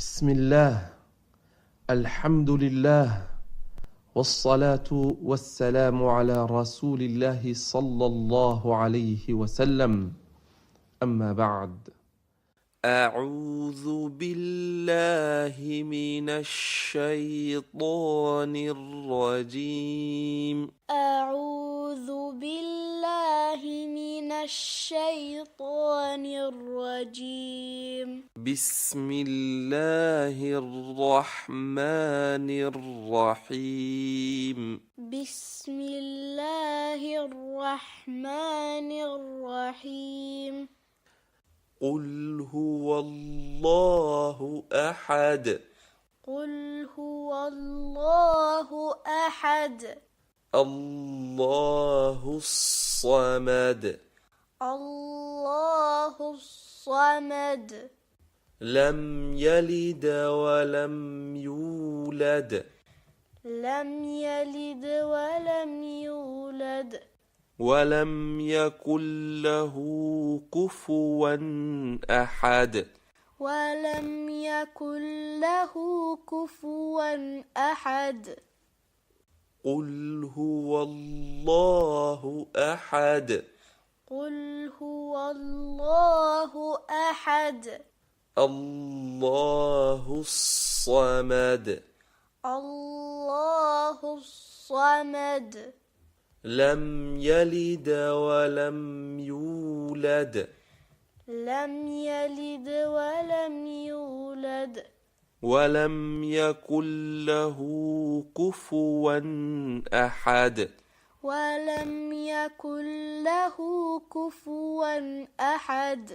بسم الله، الحمد لله، والصلاة والسلام على رسول الله صلى الله عليه وسلم. أما بعد، أعوذ بالله من الشيطان الرجيم. أعوذ بالله من الشيطان الرجيم. بسم الله الرحمن الرحيم. بسم الله الرحمن الرحيم. قل هو الله أحد. قل هو الله أحد. الله الصمد. الله الصمد. لم يلد ولم يولد. لم يلد ولم يولد. ولم يكن له كفوا أحد. ولم يكن له كفوا أحد. قل هو الله أحد. قل هو الله أحد. الله الصمد. الله الصمد. لم يلد ولم يولد. لم يلد ولم يولد. ولم يكن له كفوا أحد. ولم يكن له كفوا أحد.